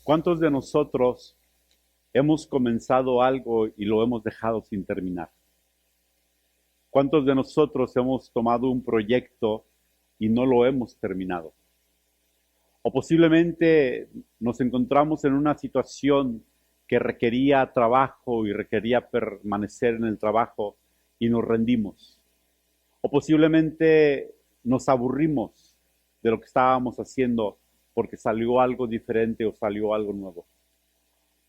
¿Cuántos de nosotros hemos comenzado algo y lo hemos dejado sin terminar? ¿Cuántos de nosotros hemos tomado un proyecto y no lo hemos terminado? O posiblemente nos encontramos en una situación que requería trabajo y requería permanecer en el trabajo y nos rendimos. O posiblemente nos aburrimos de lo que estábamos haciendo porque salió algo diferente o salió algo nuevo.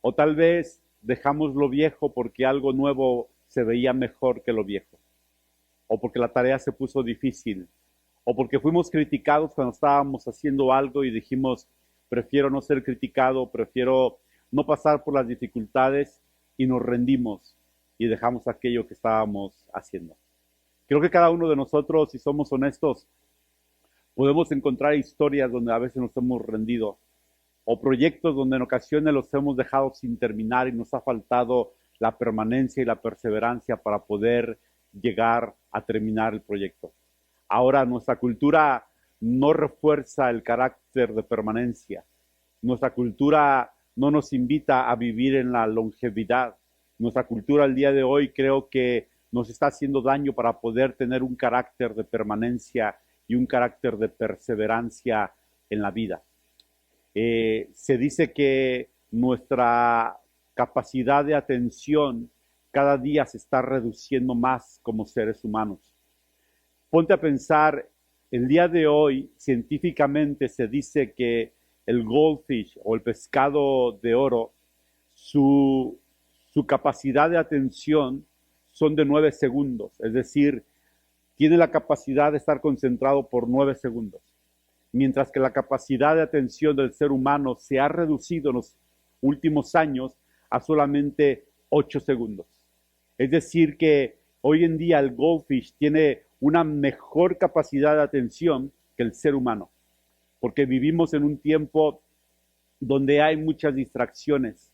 O tal vez dejamos lo viejo porque algo nuevo se veía mejor que lo viejo. O porque la tarea se puso difícil. O porque fuimos criticados cuando estábamos haciendo algo y dijimos, prefiero no ser criticado, prefiero no pasar por las dificultades y nos rendimos y dejamos aquello que estábamos haciendo. Creo que cada uno de nosotros, si somos honestos, podemos encontrar historias donde a veces nos hemos rendido o proyectos donde en ocasiones los hemos dejado sin terminar y nos ha faltado la permanencia y la perseverancia para poder llegar a terminar el proyecto. Ahora, nuestra cultura no refuerza el carácter de permanencia. Nuestra cultura no nos invita a vivir en la longevidad. Nuestra cultura al día de hoy creo que nos está haciendo daño para poder tener un carácter de permanencia y un carácter de perseverancia en la vida. Se dice que nuestra capacidad de atención cada día se está reduciendo más como seres humanos. Ponte a pensar, el día de hoy científicamente se dice que el goldfish o el pescado de oro, su, su capacidad de atención son de 9 segundos, es decir, tiene la capacidad de estar concentrado por 9 segundos, mientras que la capacidad de atención del ser humano se ha reducido en los últimos años a solamente 8 segundos. Es decir, que hoy en día el goldfish tiene una mejor capacidad de atención que el ser humano, porque vivimos en un tiempo donde hay muchas distracciones,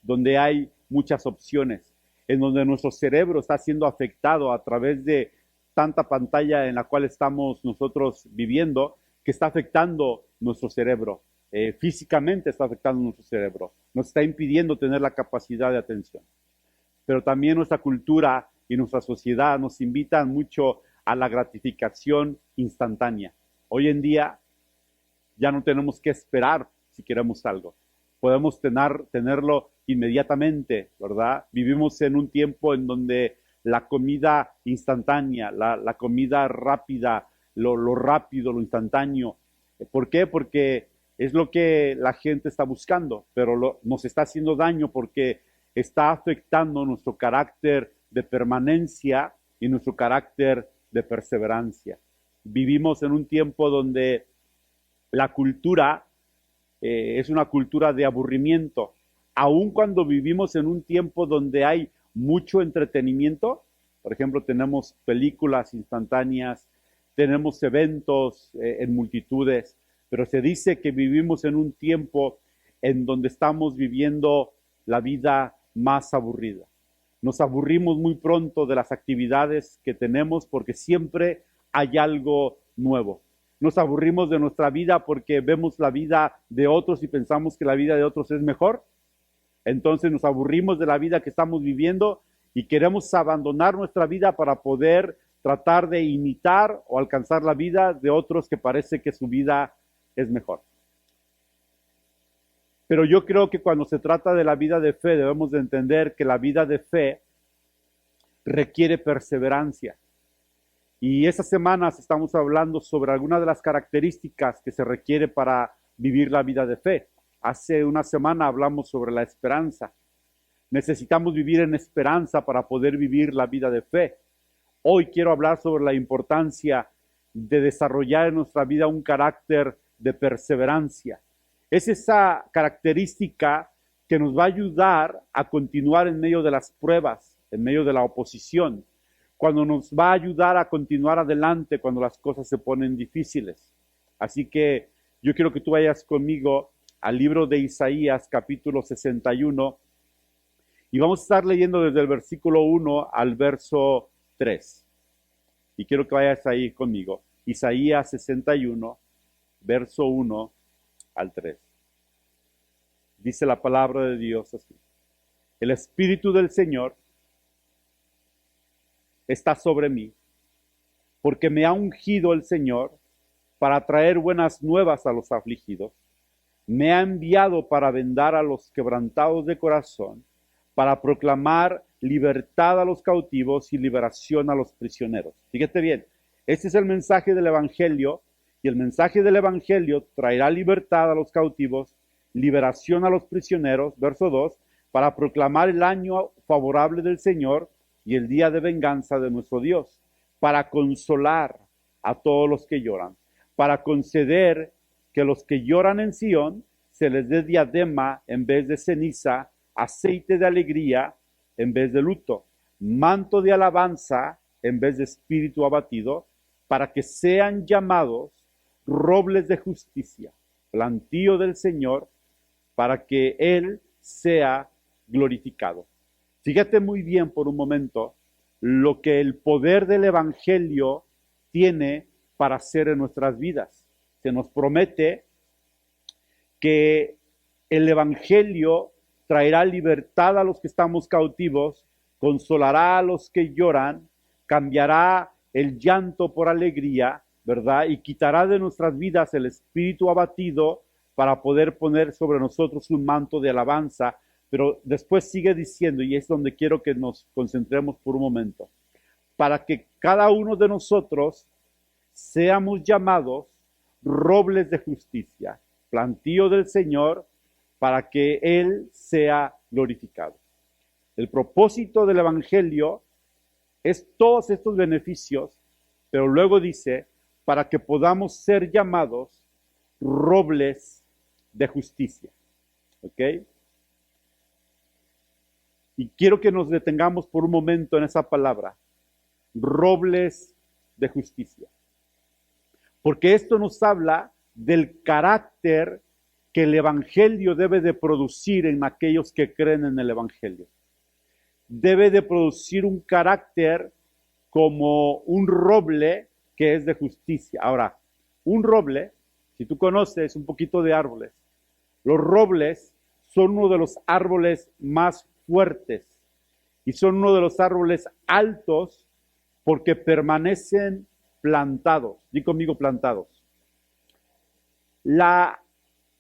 donde hay muchas opciones, en donde nuestro cerebro está siendo afectado a través de tanta pantalla en la cual estamos nosotros viviendo, que está afectando nuestro cerebro. Físicamente está afectando nuestro cerebro, nos está impidiendo tener la capacidad de atención. Pero también nuestra cultura y nuestra sociedad nos invitan mucho a la gratificación instantánea. Hoy en día ya no tenemos que esperar si queremos algo. Podemos tenerlo inmediatamente, ¿verdad? Vivimos en un tiempo en donde la comida instantánea, la comida rápida, lo rápido, lo instantáneo. ¿Por qué? Porque es lo que la gente está buscando, pero nos está haciendo daño porque está afectando nuestro carácter de permanencia y nuestro carácter de perseverancia. Vivimos en un tiempo donde la cultura es una cultura de aburrimiento. Aun cuando vivimos en un tiempo donde hay mucho entretenimiento, por ejemplo, tenemos películas instantáneas, tenemos eventos en multitudes, pero se dice que vivimos en un tiempo en donde estamos viviendo la vida más aburrida. Nos aburrimos muy pronto de las actividades que tenemos porque siempre hay algo nuevo. Nos aburrimos de nuestra vida porque vemos la vida de otros y pensamos que la vida de otros es mejor. Entonces nos aburrimos de la vida que estamos viviendo y queremos abandonar nuestra vida para poder tratar de imitar o alcanzar la vida de otros que parece que su vida es mejor. Pero yo creo que cuando se trata de la vida de fe debemos de entender que la vida de fe requiere perseverancia. Y estas semanas estamos hablando sobre algunas de las características que se requiere para vivir la vida de fe. Hace una semana hablamos sobre la esperanza. Necesitamos vivir en esperanza para poder vivir la vida de fe. Hoy quiero hablar sobre la importancia de desarrollar en nuestra vida un carácter de perseverancia. Es esa característica que nos va a ayudar a continuar en medio de las pruebas, en medio de la oposición, cuando nos va a ayudar a continuar adelante cuando las cosas se ponen difíciles. Así que yo quiero que tú vayas conmigo al libro de Isaías, capítulo 61, y vamos a estar leyendo desde el versículo 1 al verso 3. Y quiero que vayas ahí conmigo. Isaías 61, verso 1 al 3. dice la palabra de Dios así: el Espíritu del Señor está sobre mí, porque me ha ungido el Señor para traer buenas nuevas a los afligidos. Me ha enviado para vendar a los quebrantados de corazón, para proclamar libertad a los cautivos y liberación a los prisioneros. Fíjate bien, este es el mensaje del Evangelio, y el mensaje del Evangelio traerá libertad a los cautivos, liberación a los prisioneros, verso 2, para proclamar el año favorable del Señor y el día de venganza de nuestro Dios, para consolar a todos los que lloran, para conceder que los que lloran en Sión se les dé diadema en vez de ceniza, aceite de alegría en vez de luto, manto de alabanza en vez de espíritu abatido, para que sean llamados robles de justicia, plantío del Señor, para que Él sea glorificado. Fíjate muy bien por un momento lo que el poder del Evangelio tiene para hacer en nuestras vidas. Se nos promete que el Evangelio traerá libertad a los que estamos cautivos, consolará a los que lloran, cambiará el llanto por alegría, ¿verdad? Y quitará de nuestras vidas el espíritu abatido para poder poner sobre nosotros un manto de alabanza. Pero después sigue diciendo, y es donde quiero que nos concentremos por un momento, para que cada uno de nosotros seamos llamados robles de justicia, plantío del Señor, para que Él sea glorificado. El propósito del Evangelio es todos estos beneficios, pero luego dice, para que podamos ser llamados robles de justicia. ¿Ok? Y quiero que nos detengamos por un momento en esa palabra, robles de justicia. Porque esto nos habla del carácter que el Evangelio debe de producir en aquellos que creen en el Evangelio. Debe de producir un carácter como un roble que es de justicia. Ahora, un roble, si tú conoces un poquito de árboles, los robles son uno de los árboles más fuertes y son uno de los árboles altos porque permanecen plantados. Di conmigo, plantados.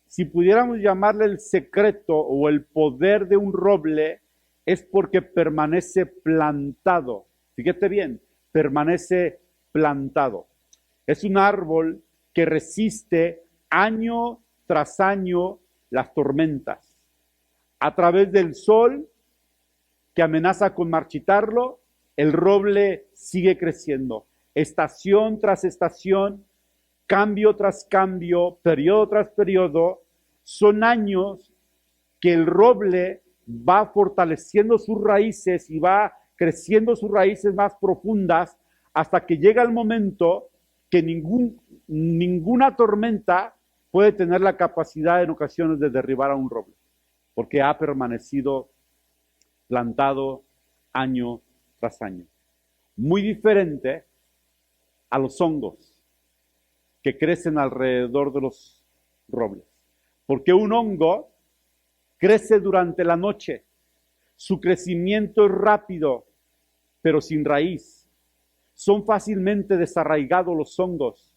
Si pudiéramos llamarle el secreto o el poder de un roble, es porque permanece plantado. Fíjate bien, permanece plantado. Es un árbol que resiste año tras año las tormentas. A través del sol que amenaza con marchitarlo, el roble sigue creciendo. Estación tras estación, cambio tras cambio, periodo tras periodo, son años que el roble va fortaleciendo sus raíces y va creciendo sus raíces más profundas hasta que llega el momento que ninguna tormenta puede tener la capacidad en ocasiones de derribar a un roble, porque ha permanecido plantado año tras año. Muy diferente a los hongos que crecen alrededor de los robles. Porque un hongo crece durante la noche. Su crecimiento es rápido, pero sin raíz. Son fácilmente desarraigados los hongos.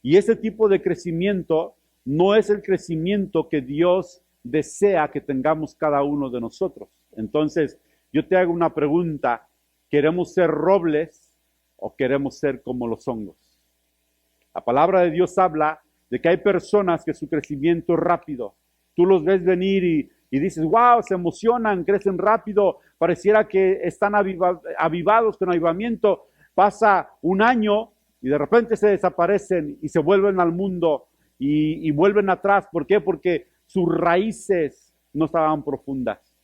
Y ese tipo de crecimiento no es el crecimiento que Dios desea que tengamos cada uno de nosotros. Entonces, yo te hago una pregunta. ¿Queremos ser robles o queremos ser como los hongos? La palabra de Dios habla de que hay personas que su crecimiento es rápido. Tú los ves venir y dices, wow, se emocionan, crecen rápido, pareciera que están avivados con avivamiento. Pasa un año y de repente se desaparecen y se vuelven al mundo y vuelven atrás. ¿Por qué? Porque sus raíces no estaban profundas.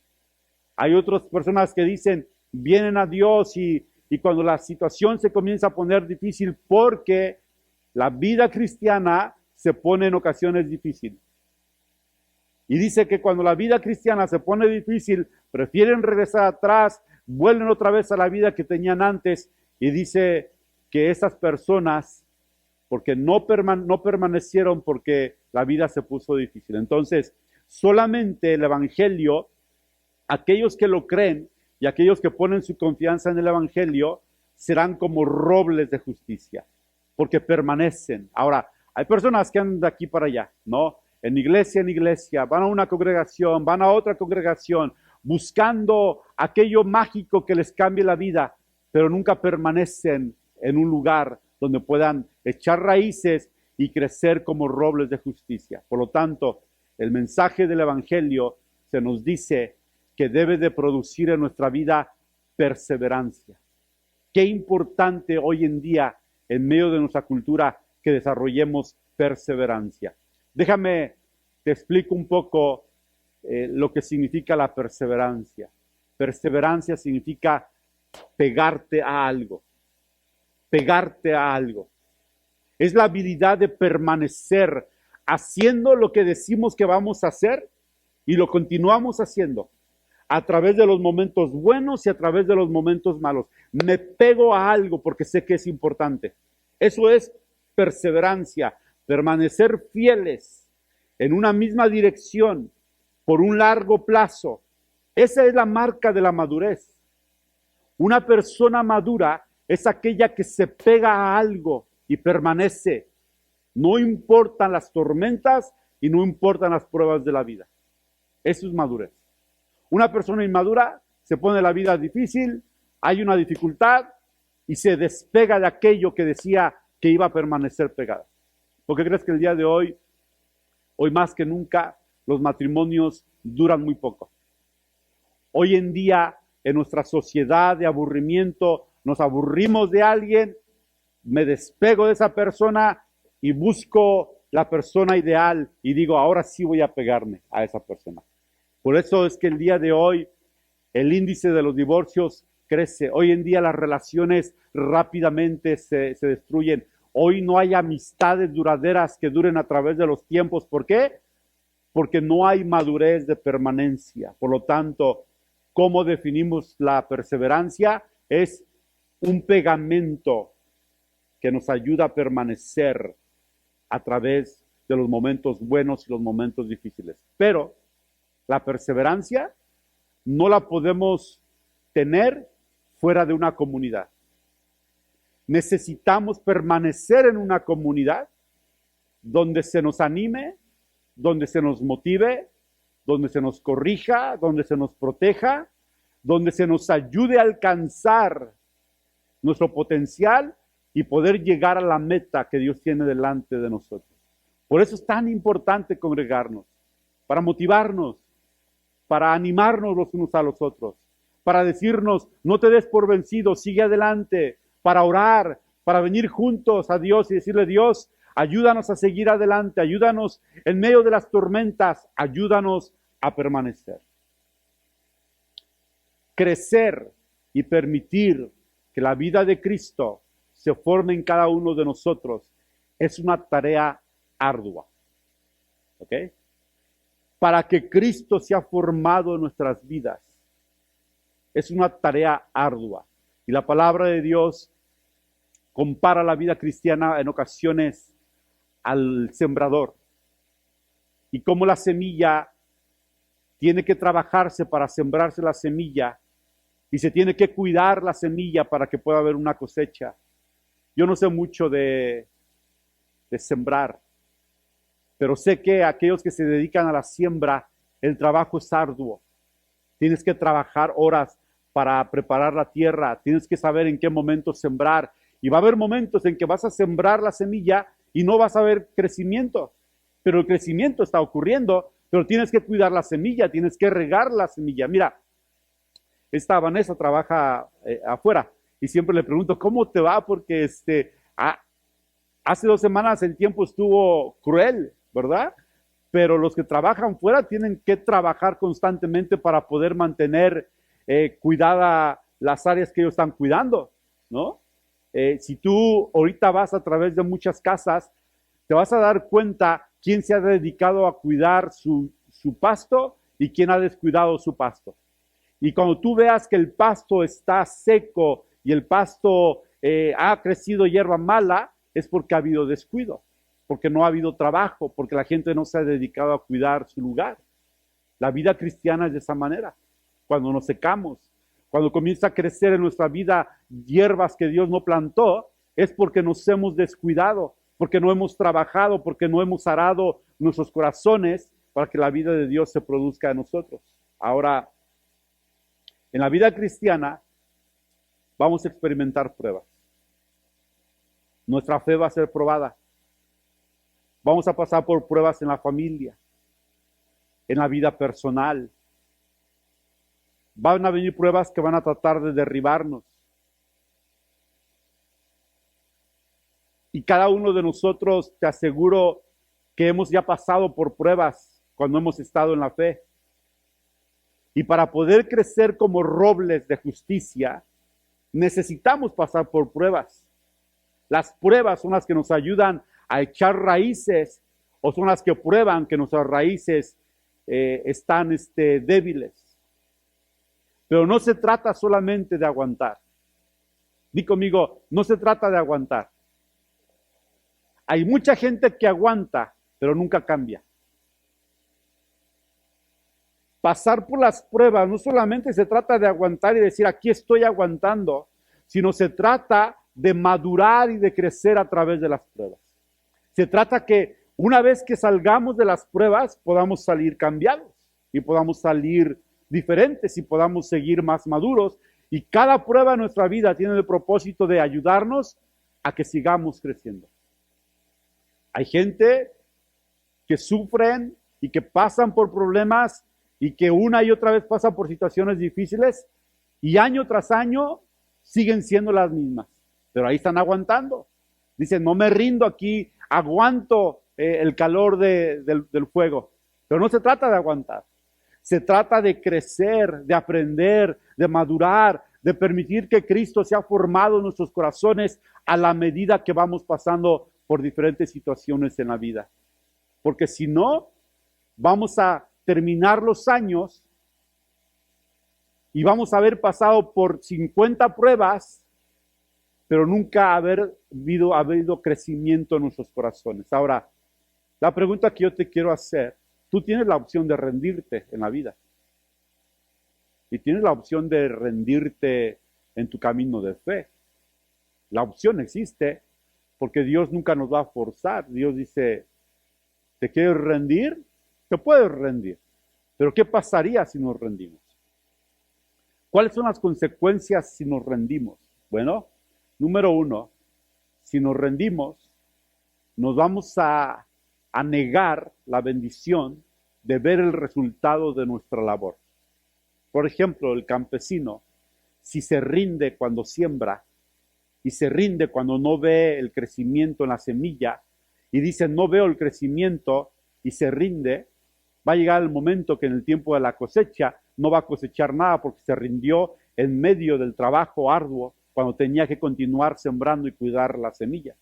Hay otras personas que dicen, vienen a Dios y cuando la situación se comienza a poner difícil, porque la vida cristiana se pone en ocasiones difícil. Y dice que cuando la vida cristiana se pone difícil, prefieren regresar atrás, vuelven otra vez a la vida que tenían antes, y dice que esas personas, porque no permanecieron porque la vida se puso difícil. Entonces, Solamente el Evangelio, aquellos que lo creen y aquellos que ponen su confianza en el Evangelio, serán como robles de justicia, porque permanecen. Ahora, hay personas que andan de aquí para allá, ¿no? En iglesia, van a una congregación, van a otra congregación, buscando aquello mágico que les cambie la vida, pero nunca permanecen en un lugar donde puedan echar raíces y crecer como robles de justicia. Por lo tanto, el mensaje del Evangelio se nos dice que debe de producir en nuestra vida perseverancia. Qué importante hoy en día, en medio de nuestra cultura, que desarrollemos perseverancia. Déjame, te explico un poco lo que significa la perseverancia. Perseverancia significa pegarte a algo. Pegarte a algo. Es la habilidad de permanecer haciendo lo que decimos que vamos a hacer y lo continuamos haciendo a través de los momentos buenos y a través de los momentos malos. Me pego a algo porque sé que es importante. Eso es perseverancia, permanecer fieles en una misma dirección por un largo plazo. Esa es la marca de la madurez. Una persona madura es aquella que se pega a algo y permanece. No importan las tormentas y no importan las pruebas de la vida. Eso es madurez. Una persona inmadura se pone la vida difícil, hay una dificultad y se despega de aquello que decía que iba a permanecer pegada. ¿Por qué crees que el día de hoy más que nunca, los matrimonios duran muy poco? Hoy en día, en nuestra sociedad de aburrimiento, nos aburrimos de alguien, me despego de esa persona y busco la persona ideal y digo, ahora sí voy a pegarme a esa persona. Por eso es que el día de hoy el índice de los divorcios crece. Hoy en día las relaciones rápidamente se destruyen. Hoy no hay amistades duraderas que duren a través de los tiempos. ¿Por qué? Porque no hay madurez de permanencia. Por lo tanto, ¿cómo definimos la perseverancia? Es un pegamento que nos ayuda a permanecer a través de los momentos buenos y los momentos difíciles. Pero la perseverancia no la podemos tener fuera de una comunidad. Necesitamos permanecer en una comunidad donde se nos anime, donde se nos motive, donde se nos corrija, donde se nos proteja, donde se nos ayude a alcanzar nuestro potencial y poder llegar a la meta que Dios tiene delante de nosotros. Por eso es tan importante congregarnos, para motivarnos, para animarnos los unos a los otros, para decirnos, no te des por vencido, sigue adelante, para orar, para venir juntos a Dios y decirle, Dios, ayúdanos a seguir adelante, ayúdanos en medio de las tormentas, ayúdanos a permanecer. Crecer y permitir que la vida de Cristo se forme en cada uno de nosotros es una tarea ardua. ¿Ok? Para que Cristo sea formado en nuestras vidas. Es una tarea ardua. Y la palabra de Dios compara la vida cristiana en ocasiones al sembrador. Y cómo la semilla tiene que trabajarse para sembrarse la semilla. Y se tiene que cuidar la semilla para que pueda haber una cosecha. Yo no sé mucho de sembrar. Pero sé que aquellos que se dedican a la siembra, el trabajo es arduo. Tienes que trabajar horas para preparar la tierra. Tienes que saber en qué momento sembrar. Y va a haber momentos en que vas a sembrar la semilla y no vas a ver crecimiento. Pero el crecimiento está ocurriendo, pero tienes que cuidar la semilla, tienes que regar la semilla. Mira, esta Vanessa trabaja afuera y siempre le pregunto, ¿cómo te va? Porque hace 2 semanas el tiempo estuvo cruel, ¿verdad? Pero los que trabajan fuera tienen que trabajar constantemente para poder mantener cuidada las áreas que ellos están cuidando, ¿no? Si tú ahorita vas a través de muchas casas, te vas a dar cuenta quién se ha dedicado a cuidar su pasto y quién ha descuidado su pasto. Y cuando tú veas que el pasto está seco y el pasto ha crecido hierba mala, es porque ha habido descuido, porque no ha habido trabajo, porque la gente no se ha dedicado a cuidar su lugar. La vida cristiana es de esa manera. Cuando nos secamos, cuando comienza a crecer en nuestra vida hierbas que Dios no plantó, es porque nos hemos descuidado, porque no hemos trabajado, porque no hemos arado nuestros corazones para que la vida de Dios se produzca en nosotros. Ahora, en la vida cristiana vamos a experimentar pruebas. Nuestra fe va a ser probada. Vamos a pasar por pruebas en la familia, en la vida personal. Van a venir pruebas que van a tratar de derribarnos. Y cada uno de nosotros, te aseguro que hemos ya pasado por pruebas cuando hemos estado en la fe. Y para poder crecer como robles de justicia, necesitamos pasar por pruebas. Las pruebas son las que nos ayudan a echar raíces, o son las que prueban que nuestras raíces están débiles. Pero no se trata solamente de aguantar. Di conmigo, no se trata de aguantar. Hay mucha gente que aguanta, pero nunca cambia. Pasar por las pruebas no solamente se trata de aguantar y decir aquí estoy aguantando, sino se trata de madurar y de crecer a través de las pruebas. Se trata que una vez que salgamos de las pruebas podamos salir cambiados y podamos salir diferentes y podamos seguir más maduros. Y cada prueba en nuestra vida tiene el propósito de ayudarnos a que sigamos creciendo. Hay gente que sufren y que pasan por problemas y que una y otra vez pasan por situaciones difíciles y año tras año siguen siendo las mismas, pero ahí están aguantando. Dicen, no me rindo aquí, aguanto el calor del fuego. Pero no se trata de aguantar. Se trata de crecer, de aprender, de madurar, de permitir que Cristo sea formado en nuestros corazones a la medida que vamos pasando por diferentes situaciones en la vida. Porque si no, vamos a terminar los años y vamos a haber pasado por 50 pruebas, pero nunca haber habido crecimiento en nuestros corazones. Ahora, la pregunta que yo te quiero hacer, tú tienes la opción de rendirte en la vida. Y tienes la opción de rendirte en tu camino de fe. La opción existe porque Dios nunca nos va a forzar. Dios dice, ¿te quieres rendir? Te puedes rendir. Pero ¿qué pasaría si nos rendimos? ¿Cuáles son las consecuencias si nos rendimos? Bueno, número 1, si nos rendimos, nos vamos a negar la bendición de ver el resultado de nuestra labor. Por ejemplo, el campesino, si se rinde cuando siembra y se rinde cuando no ve el crecimiento en la semilla y dice no veo el crecimiento y se rinde, va a llegar el momento que en el tiempo de la cosecha no va a cosechar nada porque se rindió en medio del trabajo arduo cuando tenía que continuar sembrando y cuidar la semilla.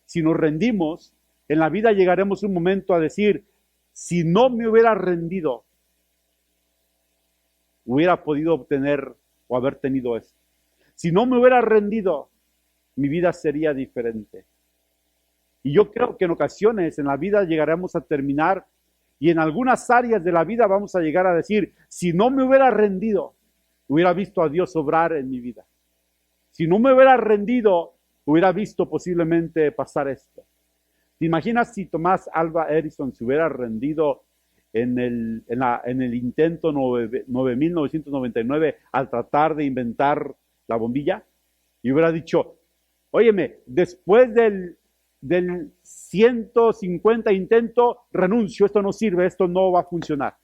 Si nos rendimos, en la vida llegaremos un momento a decir, si no me hubiera rendido, hubiera podido obtener o haber tenido esto. Si no me hubiera rendido, mi vida sería diferente. Y yo creo que en ocasiones en la vida llegaremos a terminar y en algunas áreas de la vida vamos a llegar a decir, si no me hubiera rendido, hubiera visto a Dios obrar en mi vida. Si no me hubiera rendido, hubiera visto posiblemente pasar esto. ¿Te imaginas si Thomas Alva Edison se hubiera rendido en el intento 9999 al tratar de inventar la bombilla? Y hubiera dicho, óyeme, después del 150 intento, renuncio, esto no sirve, esto no va a funcionar.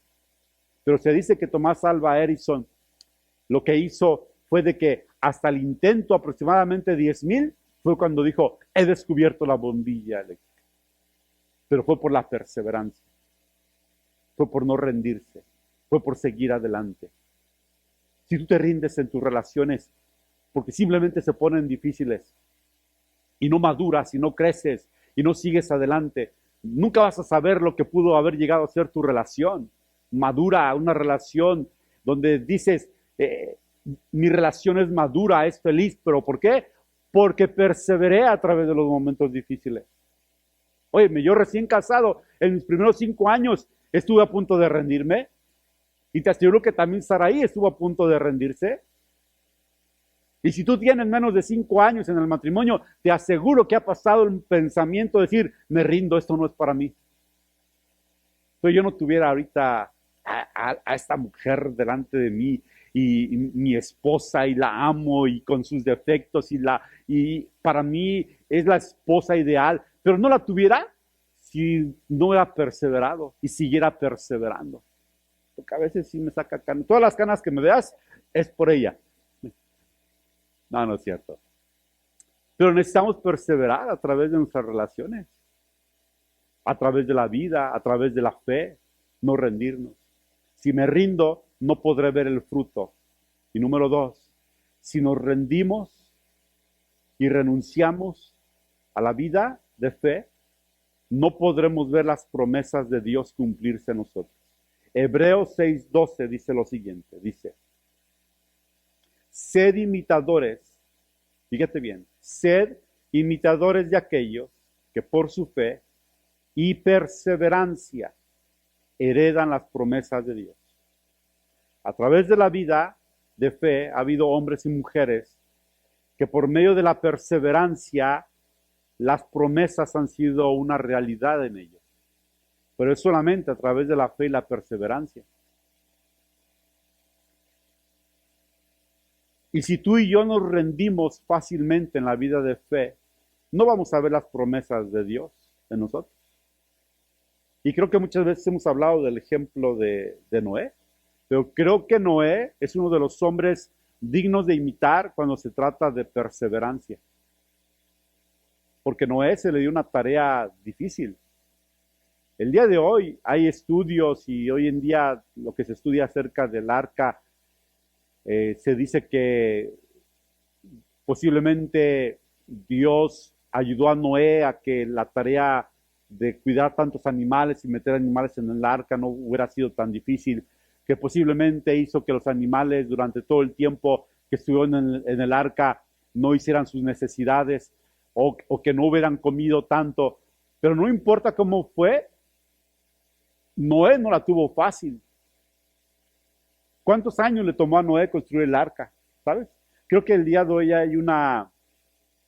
Pero se dice que Thomas Alva Edison lo que hizo fue de que hasta el intento aproximadamente 10,000 fue cuando dijo, he descubierto la bombilla eléctrica. Pero fue por la perseverancia, fue por no rendirse, fue por seguir adelante. Si tú te rindes en tus relaciones porque simplemente se ponen difíciles y no maduras y no creces y no sigues adelante, nunca vas a saber lo que pudo haber llegado a ser tu relación. Madura, una relación donde dices, mi relación es madura, es feliz, ¿pero por qué? Porque perseveré a través de los momentos difíciles. Oye, yo recién casado, en mis primeros 5 años estuve a punto de rendirme. Y te aseguro que también Saraí estuvo a punto de rendirse. Y si tú tienes menos de 5 años en el matrimonio, te aseguro que ha pasado el pensamiento de decir, me rindo, esto no es para mí. Pero yo no tuviera ahorita a esta mujer delante de mí y mi esposa y la amo y con sus defectos y para mí es la esposa ideal, pero no la tuviera si no hubiera perseverado y siguiera perseverando. Porque a veces sí me saca canas. Todas las canas que me veas es por ella. No, no es cierto. Pero necesitamos perseverar a través de nuestras relaciones, a través de la vida, a través de la fe, no rendirnos. Si me rindo, no podré ver el fruto. Y número 2, si nos rendimos y renunciamos a la vida de fe, no podremos ver las promesas de Dios cumplirse en nosotros. Hebreos 6:12 dice lo siguiente, dice, sed imitadores, fíjate bien, sed imitadores de aquellos que por su fe y perseverancia heredan las promesas de Dios. A través de la vida de fe ha habido hombres y mujeres que por medio de la perseverancia las promesas han sido una realidad en ellos. Pero es solamente a través de la fe y la perseverancia. Y si tú y yo nos rendimos fácilmente en la vida de fe, no vamos a ver las promesas de Dios en nosotros. Y creo que muchas veces hemos hablado del ejemplo de Noé, pero creo que Noé es uno de los hombres dignos de imitar cuando se trata de perseverancia. Porque Noé se le dio una tarea difícil. El día de hoy hay estudios y hoy en día lo que se estudia acerca del arca, se dice que posiblemente Dios ayudó a Noé a que la tarea de cuidar tantos animales y meter animales en el arca no hubiera sido tan difícil, que posiblemente hizo que los animales durante todo el tiempo que estuvieron en el arca no hicieran sus necesidades o que no hubieran comido tanto. Pero no importa cómo fue, Noé no la tuvo fácil. ¿Cuántos años le tomó a Noé construir el arca? ¿Sabes? Creo que el día de hoy hay una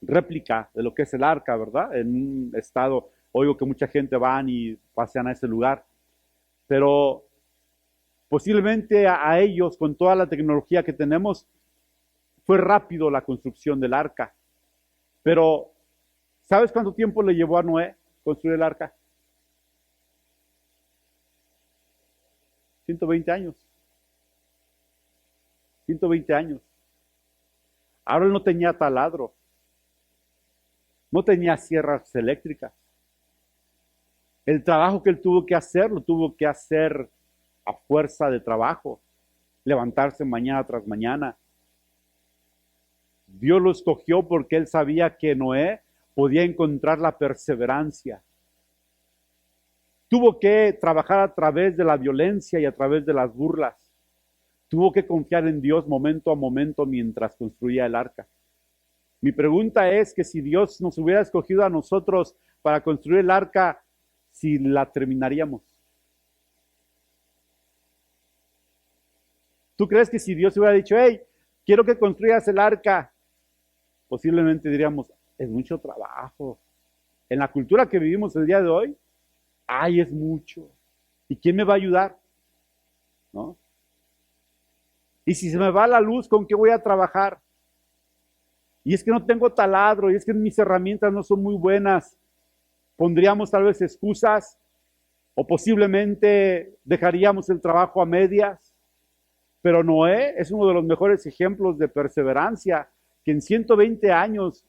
réplica de lo que es el arca, ¿verdad? En un estado, oigo que mucha gente van y pasean a ese lugar, pero posiblemente a ellos, con toda la tecnología que tenemos, fue rápido la construcción del arca. Pero, ¿sabes cuánto tiempo le llevó a Noé construir el arca? 120 años. 120 años. Ahora él no tenía taladro. No tenía sierras eléctricas. El trabajo que él tuvo que hacer, lo tuvo que hacer a fuerza de trabajo. Levantarse mañana tras mañana. Dios lo escogió porque él sabía que Noé podía encontrar la perseverancia. Tuvo que trabajar a través de la violencia y a través de las burlas. Tuvo que confiar en Dios momento a momento mientras construía el arca. Mi pregunta es que si Dios nos hubiera escogido a nosotros para construir el arca, si la terminaríamos. ¿Tú crees que si Dios hubiera dicho, hey, quiero que construyas el arca, posiblemente diríamos, es mucho trabajo? En la cultura que vivimos el día de hoy, ay, es mucho. ¿Y quién me va a ayudar? ¿No? Y si se me va la luz, ¿con qué voy a trabajar? Y es que no tengo taladro, y es que mis herramientas no son muy buenas. Pondríamos tal vez excusas, o posiblemente dejaríamos el trabajo a medias. Pero Noé es uno de los mejores ejemplos de perseverancia, que en 120 años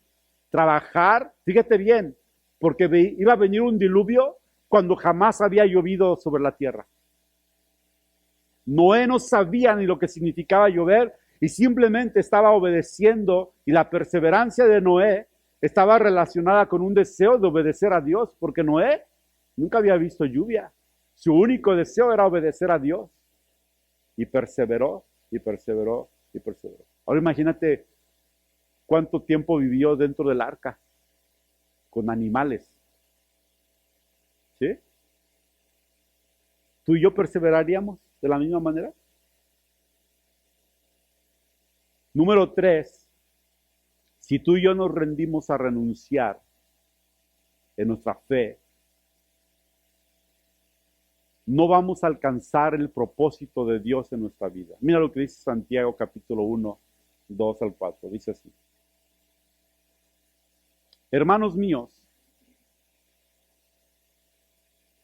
trabajar, fíjate bien, porque iba a venir un diluvio cuando jamás había llovido sobre la tierra. Noé no sabía ni lo que significaba llover y simplemente estaba obedeciendo, y la perseverancia de Noé estaba relacionada con un deseo de obedecer a Dios, porque Noé nunca había visto lluvia. Su único deseo era obedecer a Dios. Y perseveró, y perseveró, y perseveró. Ahora imagínate cuánto tiempo vivió dentro del arca, con animales. ¿Sí? ¿Tú y yo perseveraríamos de la misma manera? Número 3, si tú y yo nos rendimos a renunciar en nuestra fe, no vamos a alcanzar el propósito de Dios en nuestra vida. Mira lo que dice Santiago capítulo 1, 2 al 4. Dice así. Hermanos míos,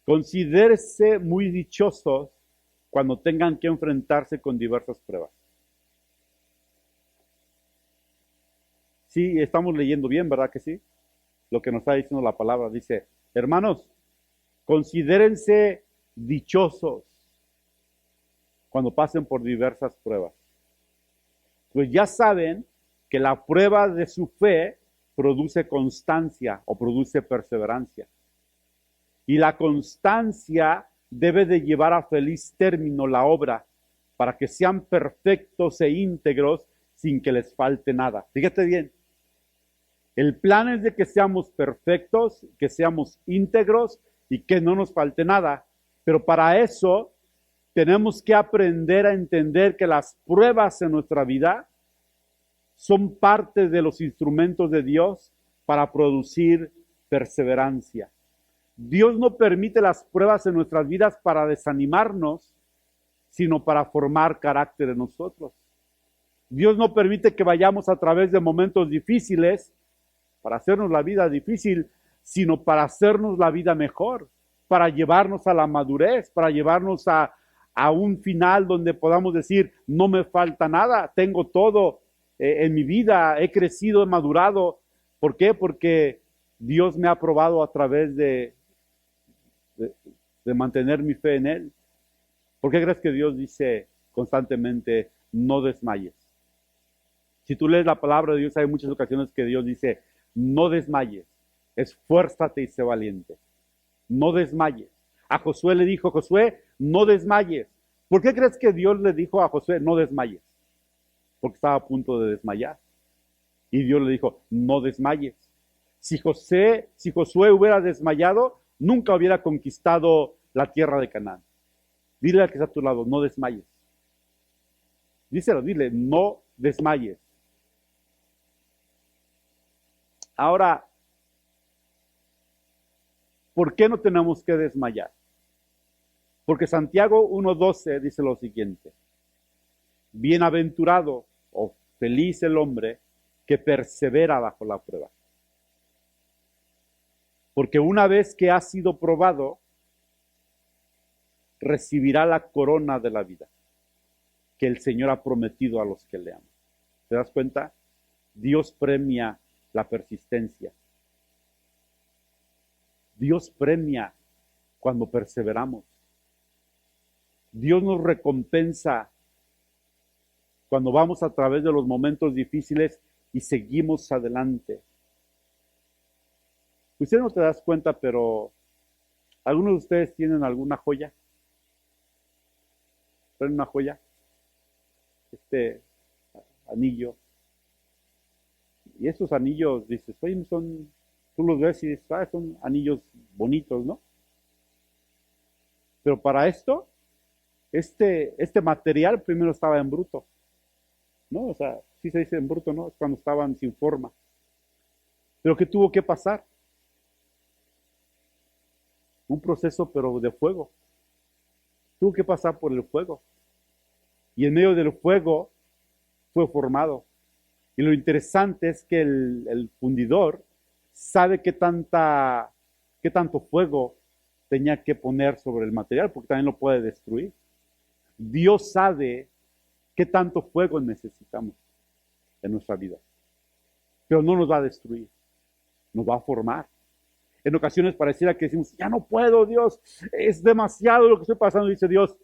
considérense muy dichosos cuando tengan que enfrentarse con diversas pruebas. Sí, estamos leyendo bien, ¿verdad que sí? Lo que nos está diciendo la palabra. Dice, hermanos, considérense dichosos cuando pasen por diversas pruebas. Pues ya saben que la prueba de su fe produce constancia o produce perseverancia. Y la constancia debe de llevar a feliz término la obra para que sean perfectos e íntegros sin que les falte nada. Fíjate bien, el plan es de que seamos perfectos, que seamos íntegros y que no nos falte nada. Pero para eso tenemos que aprender a entender que las pruebas en nuestra vida son parte de los instrumentos de Dios para producir perseverancia. Dios no permite las pruebas en nuestras vidas para desanimarnos, sino para formar carácter en nosotros. Dios no permite que vayamos a través de momentos difíciles para hacernos la vida difícil, sino para hacernos la vida mejor, para llevarnos a la madurez, para llevarnos a un final donde podamos decir, no me falta nada, tengo todo en mi vida, he crecido, he madurado. ¿Por qué? Porque Dios me ha probado a través de mantener mi fe en Él. ¿Por qué crees que Dios dice constantemente, no desmayes? Si tú lees la palabra de Dios, hay muchas ocasiones que Dios dice, no desmayes, esfuérzate y sé valiente. No desmayes. A Josué le dijo, Josué, no desmayes. ¿Por qué crees que Dios le dijo a Josué, no desmayes? Porque estaba a punto de desmayar. Y Dios le dijo, no desmayes. Si Josué hubiera desmayado, nunca hubiera conquistado la tierra de Canaán. Dile al que está a tu lado, no desmayes. Díselo, dile, no desmayes. Ahora, ¿por qué no tenemos que desmayar? Porque Santiago 1:12 dice lo siguiente. Bienaventurado o feliz el hombre que persevera bajo la prueba. Porque una vez que ha sido probado, recibirá la corona de la vida que el Señor ha prometido a los que le aman. ¿Te das cuenta? Dios premia la persistencia. Dios premia cuando perseveramos. Dios nos recompensa cuando vamos a través de los momentos difíciles y seguimos adelante. Usted no te das cuenta, pero ¿algunos de ustedes tienen alguna joya? ¿Tienen una joya? Este anillo. Y esos anillos, dices, oye, tú los ves y dices, son anillos bonitos, ¿no? Pero para esto, este material primero estaba en bruto, ¿no? O sea, sí se dice en bruto, ¿no? Es cuando estaban sin forma. Pero ¿qué tuvo que pasar? Un proceso, pero de fuego. Tuvo que pasar por el fuego. Y en medio del fuego fue formado. Y lo interesante es que el fundidor sabe qué tanto fuego tenía que poner sobre el material, porque también lo puede destruir. Dios sabe qué tanto fuego necesitamos en nuestra vida, pero no nos va a destruir, nos va a formar. En ocasiones pareciera que decimos, ya no puedo, Dios, es demasiado lo que estoy pasando. Dice Dios,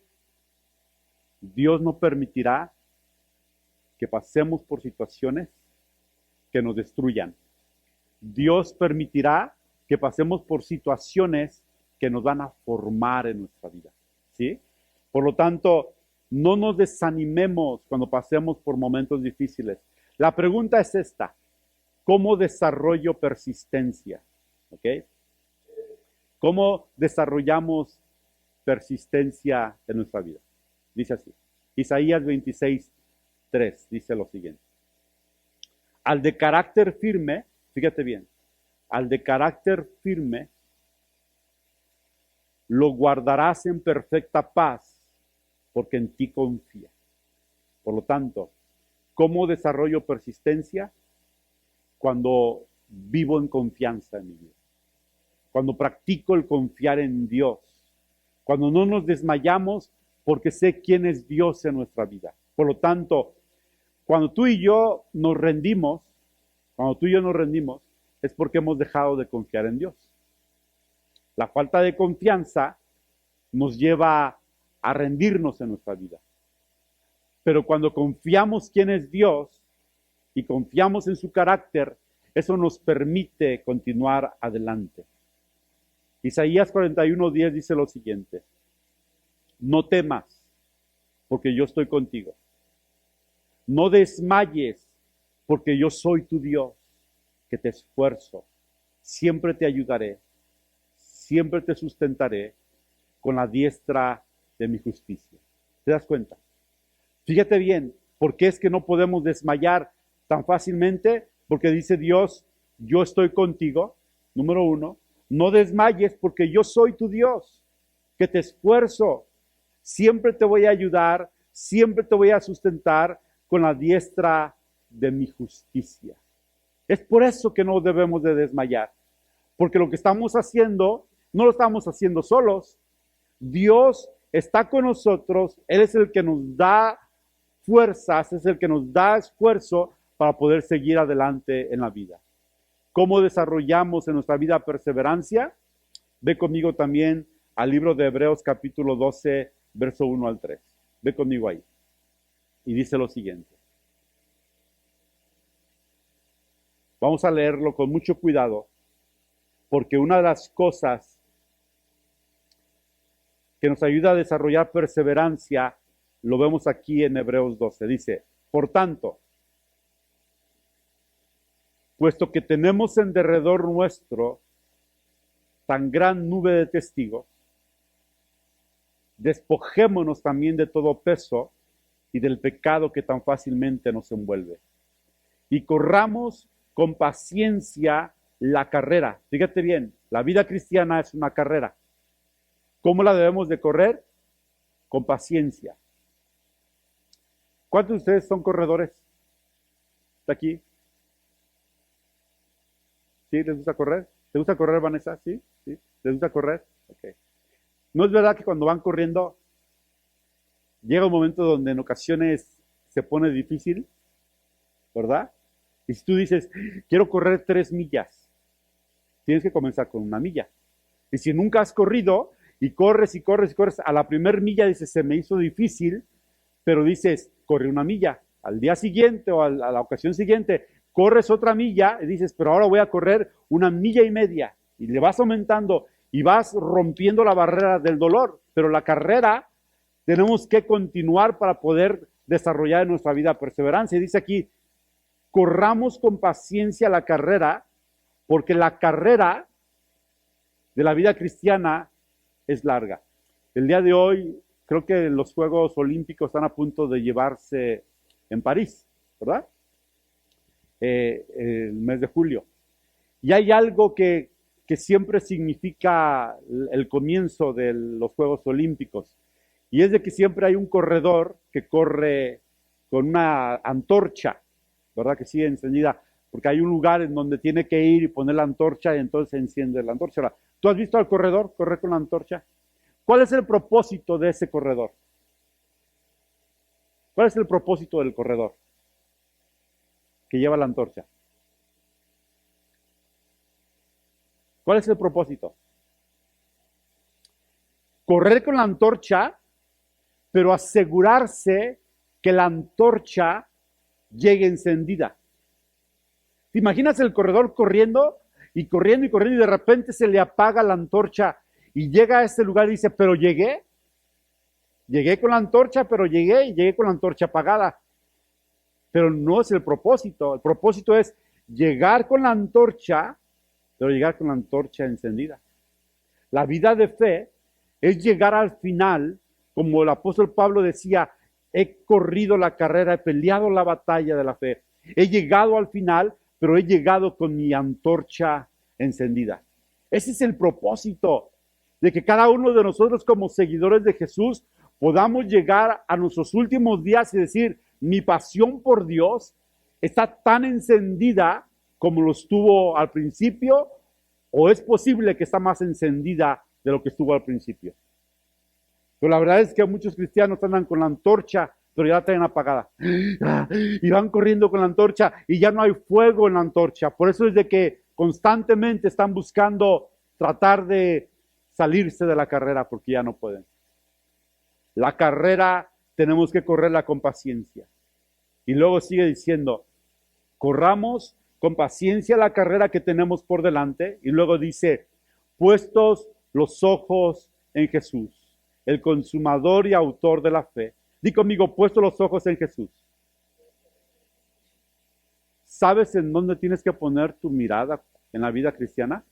Dios no permitirá que pasemos por situaciones que nos destruyan. Dios permitirá que pasemos por situaciones que nos van a formar en nuestra vida, ¿sí? Por lo tanto, no nos desanimemos cuando pasemos por momentos difíciles. La pregunta es esta: ¿cómo desarrollo persistencia? ¿Ok? ¿Cómo desarrollamos persistencia en nuestra vida? Dice así. Isaías 26:3 dice lo siguiente. Al de carácter firme, fíjate bien, al de carácter firme lo guardarás en perfecta paz, porque en ti confía. Por lo tanto, ¿cómo desarrollo persistencia? Cuando vivo en confianza en mi vida. Cuando practico el confiar en Dios. Cuando no nos desmayamos porque sé quién es Dios en nuestra vida. Por lo tanto, cuando tú y yo nos rendimos, es porque hemos dejado de confiar en Dios. La falta de confianza nos lleva a rendirnos en nuestra vida. Pero cuando confiamos quién es Dios y confiamos en su carácter, eso nos permite continuar adelante. Isaías 41:10 dice lo siguiente. No temas, porque yo estoy contigo. No desmayes, porque yo soy tu Dios, que te esfuerzo. Siempre te ayudaré, siempre te sustentaré con la diestra de mi justicia. ¿Te das cuenta? Fíjate bien, ¿por qué es que no podemos desmayar tan fácilmente? Porque dice Dios, yo estoy contigo, número 1. No desmayes porque yo soy tu Dios, que te esfuerzo. Siempre te voy a ayudar, siempre te voy a sustentar con la diestra de mi justicia. Es por eso que no debemos de desmayar, porque lo que estamos haciendo, no lo estamos haciendo solos. Dios está con nosotros, Él es el que nos da fuerzas, es el que nos da esfuerzo para poder seguir adelante en la vida. ¿Cómo desarrollamos en nuestra vida perseverancia? Ve conmigo también al libro de Hebreos capítulo 12, verso 1 al 3. Ve conmigo ahí. Y dice lo siguiente. Vamos a leerlo con mucho cuidado, porque una de las cosas que nos ayuda a desarrollar perseverancia, lo vemos aquí en Hebreos 12. Dice, por tanto, puesto que tenemos en derredor nuestro tan gran nube de testigos, despojémonos también de todo peso y del pecado que tan fácilmente nos envuelve. Y corramos con paciencia la carrera. Fíjate bien, la vida cristiana es una carrera. ¿Cómo la debemos de correr? Con paciencia. ¿Cuántos de ustedes son corredores? ¿Está aquí? ¿Sí? ¿Les gusta correr? ¿Te gusta correr, Vanessa? ¿Sí? ¿Sí? ¿Les gusta correr? Ok. ¿No es verdad que cuando van corriendo llega un momento donde en ocasiones se pone difícil? ¿Verdad? Y si tú dices, quiero correr 3 millas, tienes que comenzar con 1 milla. Y si nunca has corrido y corres, a la primera milla dices, se me hizo difícil, pero dices, corre 1 milla. Al día siguiente o a la ocasión siguiente, corres otra milla y dices, pero ahora voy a correr 1,5 millas. Y le vas aumentando y vas rompiendo la barrera del dolor. Pero la carrera tenemos que continuar para poder desarrollar en nuestra vida perseverancia. Y dice aquí, corramos con paciencia la carrera, porque la carrera de la vida cristiana es larga. El día de hoy, creo que los Juegos Olímpicos están a punto de llevarse en París, ¿verdad? El mes de julio. Y hay algo que siempre significa el comienzo de los Juegos Olímpicos. Y es de que siempre hay un corredor que corre con una antorcha, ¿verdad? Que sigue encendida, porque hay un lugar en donde tiene que ir y poner la antorcha y entonces se enciende la antorcha. Ahora, ¿tú has visto al corredor correr con la antorcha? ¿Cuál es el propósito de ese corredor? ¿Cuál es el propósito del corredor que lleva la antorcha? ¿Cuál es el propósito? Correr con la antorcha, pero asegurarse que la antorcha llegue encendida. ¿Te imaginas el corredor corriendo y corriendo y corriendo y de repente se le apaga la antorcha y llega a ese lugar y dice, pero llegué? Llegué con la antorcha, pero llegué con la antorcha apagada. Pero no es el propósito. El propósito es llegar con la antorcha, pero llegar con la antorcha encendida. La vida de fe es llegar al final, como el apóstol Pablo decía, he corrido la carrera, he peleado la batalla de la fe. He llegado al final, pero he llegado con mi antorcha encendida. Ese es el propósito, de que cada uno de nosotros como seguidores de Jesús podamos llegar a nuestros últimos días y decir, mi pasión por Dios está tan encendida como lo estuvo al principio, o es posible que está más encendida de lo que estuvo al principio. Pero la verdad es que muchos cristianos andan con la antorcha, pero ya la traen apagada. Y van corriendo con la antorcha y ya no hay fuego en la antorcha. Por eso es de que constantemente están buscando tratar de salirse de la carrera porque ya no pueden. La carrera tenemos que correrla con paciencia. Y luego sigue diciendo, corramos con paciencia la carrera que tenemos por delante. Y luego dice, puestos los ojos en Jesús, el consumador y autor de la fe. Di conmigo, puesto los ojos en Jesús. ¿Sabes en dónde tienes que poner tu mirada en la vida cristiana?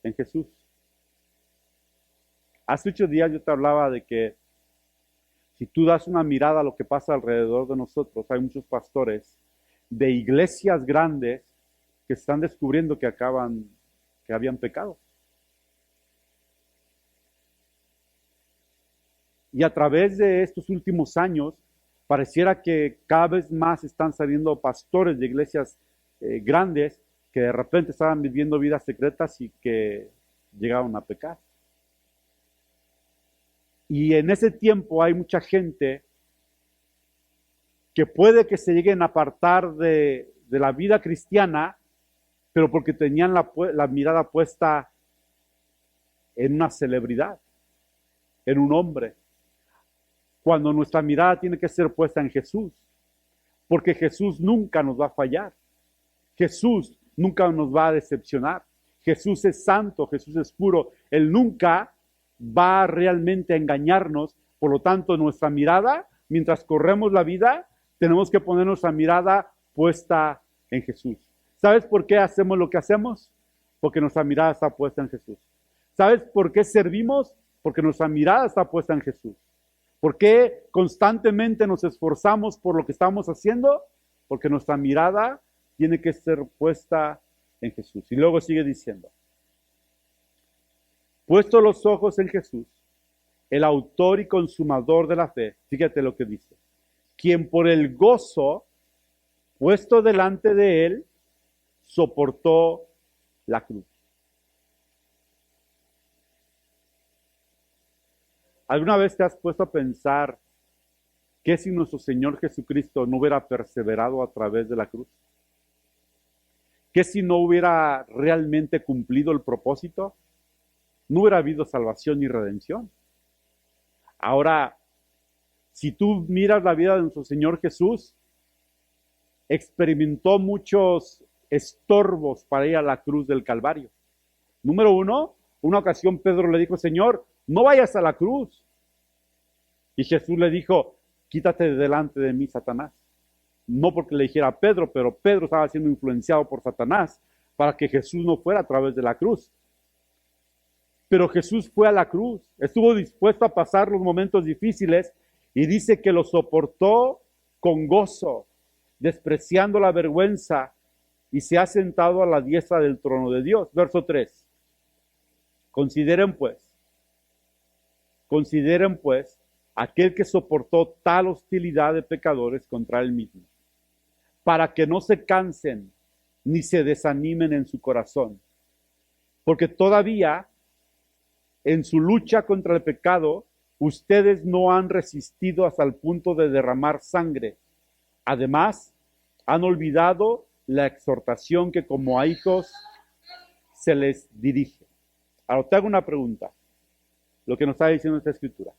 En Jesús. Hace 8 días yo te hablaba de que si tú das una mirada a lo que pasa alrededor de nosotros, hay muchos pastores de iglesias grandes que están descubriendo que habían pecado. Y a través de estos últimos años, pareciera que cada vez más están saliendo pastores de iglesias grandes que de repente estaban viviendo vidas secretas y que llegaron a pecar. Y en ese tiempo hay mucha gente que puede que se lleguen a apartar de la vida cristiana, pero porque tenían la mirada puesta en una celebridad, en un hombre. Cuando nuestra mirada tiene que ser puesta en Jesús, porque Jesús nunca nos va a fallar. Jesús nunca nos va a decepcionar. Jesús es santo, Jesús es puro. Él nunca va realmente a engañarnos. Por lo tanto, nuestra mirada, mientras corremos la vida, tenemos que poner nuestra mirada puesta en Jesús. ¿Sabes por qué hacemos lo que hacemos? Porque nuestra mirada está puesta en Jesús. ¿Sabes por qué servimos? Porque nuestra mirada está puesta en Jesús. ¿Por qué constantemente nos esforzamos por lo que estamos haciendo? Porque nuestra mirada tiene que ser puesta en Jesús. Y luego sigue diciendo, puesto los ojos en Jesús, el autor y consumador de la fe, fíjate lo que dice, quien por el gozo puesto delante de él, soportó la cruz. ¿Alguna vez te has puesto a pensar qué si nuestro Señor Jesucristo no hubiera perseverado a través de la cruz? ¿Qué si no hubiera realmente cumplido el propósito? No hubiera habido salvación ni redención. Ahora, si tú miras la vida de nuestro Señor Jesús, experimentó muchos estorbos para ir a la cruz del Calvario. Número 1, una ocasión Pedro le dijo, Señor, no vayas a la cruz. Y Jesús le dijo, quítate de delante de mí, Satanás. No porque le dijera a Pedro, pero Pedro estaba siendo influenciado por Satanás para que Jesús no fuera a través de la cruz. Pero Jesús fue a la cruz, estuvo dispuesto a pasar los momentos difíciles y dice que lo soportó con gozo, despreciando la vergüenza y se ha sentado a la diestra del trono de Dios. Verso 3. Consideren pues aquel que soportó tal hostilidad de pecadores contra él mismo, para que no se cansen ni se desanimen en su corazón, porque todavía en su lucha contra el pecado, ustedes no han resistido hasta el punto de derramar sangre. Además, han olvidado la exhortación que como a hijos se les dirige. Ahora te hago una pregunta, lo que nos está diciendo esta escritura.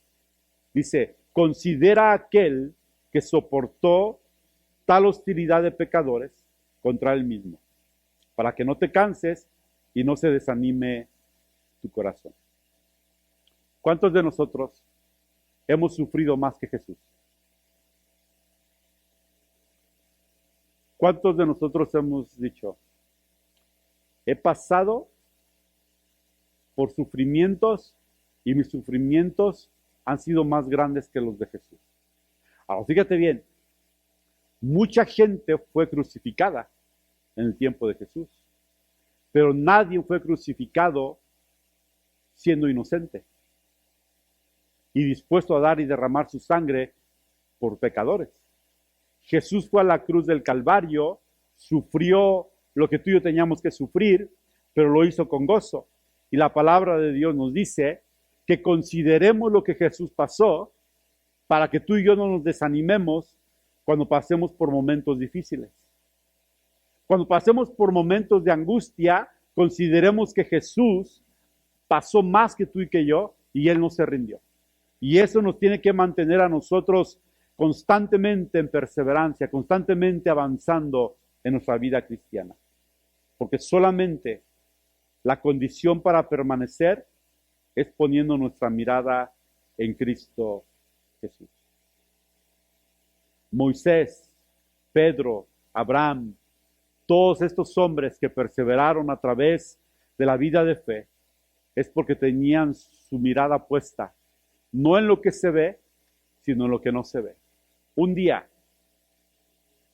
Dice, considera a aquel que soportó tal hostilidad de pecadores contra él mismo, para que no te canses y no se desanime tu corazón. ¿Cuántos de nosotros hemos sufrido más que Jesús? ¿Cuántos de nosotros hemos dicho, he pasado por sufrimientos y mis sufrimientos han sido más grandes que los de Jesús. Ahora, fíjate bien, mucha gente fue crucificada en el tiempo de Jesús, pero nadie fue crucificado siendo inocente y dispuesto a dar y derramar su sangre por pecadores. Jesús fue a la cruz del Calvario, sufrió lo que tú y yo teníamos que sufrir, pero lo hizo con gozo. Y la palabra de Dios nos dice que consideremos lo que Jesús pasó para que tú y yo no nos desanimemos cuando pasemos por momentos difíciles. Cuando pasemos por momentos de angustia, consideremos que Jesús pasó más que tú y que yo y Él no se rindió. Y eso nos tiene que mantener a nosotros constantemente en perseverancia, constantemente avanzando en nuestra vida cristiana. Porque solamente la condición para permanecer es poniendo nuestra mirada en Cristo Jesús. Moisés, Pedro, Abraham, todos estos hombres que perseveraron a través de la vida de fe, es porque tenían su mirada puesta, no en lo que se ve, sino en lo que no se ve. Un día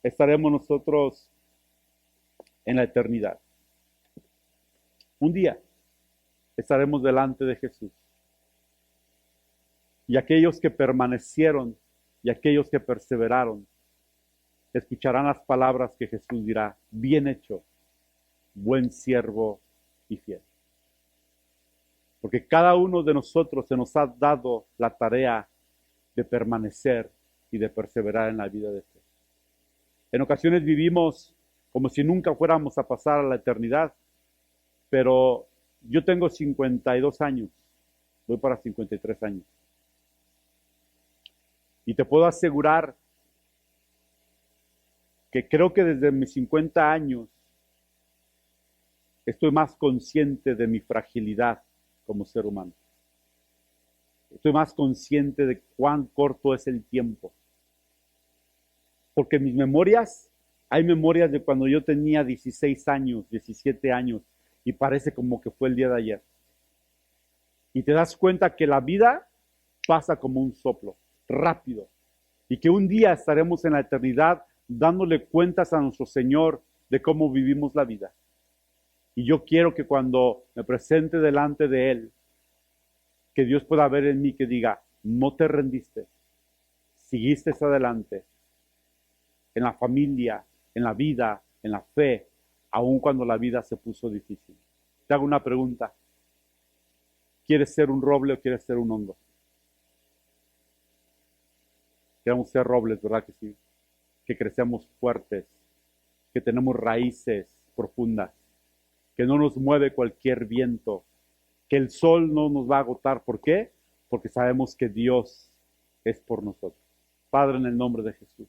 estaremos nosotros en la eternidad. Un día estaremos delante de Jesús. Y aquellos que permanecieron y aquellos que perseveraron, escucharán las palabras que Jesús dirá: bien hecho, buen siervo y fiel. Porque cada uno de nosotros se nos ha dado la tarea de permanecer y de perseverar en la vida de fe. En ocasiones vivimos como si nunca fuéramos a pasar a la eternidad, pero yo tengo 52 años, voy para 53 años. Y te puedo asegurar que creo que desde mis 50 años estoy más consciente de mi fragilidad como ser humano. Estoy más consciente de cuán corto es el tiempo. Porque mis memorias, hay memorias de cuando yo tenía 16 años, 17 años, y parece como que fue el día de ayer. Y te das cuenta que la vida pasa como un soplo, rápido. Y que un día estaremos en la eternidad dándole cuentas a nuestro Señor de cómo vivimos la vida. Y yo quiero que cuando me presente delante de Él, que Dios pueda ver en mí que diga: no te rendiste, seguiste adelante, en la familia, en la vida, en la fe, aun cuando la vida se puso difícil. Te hago una pregunta: ¿quieres ser un roble o quieres ser un hongo? Queremos ser robles, ¿verdad que sí? Que crecemos fuertes, que tenemos raíces profundas, que no nos mueve cualquier viento, que el sol no nos va a agotar. ¿Por qué? Porque sabemos que Dios es por nosotros. Padre, en el nombre de Jesús,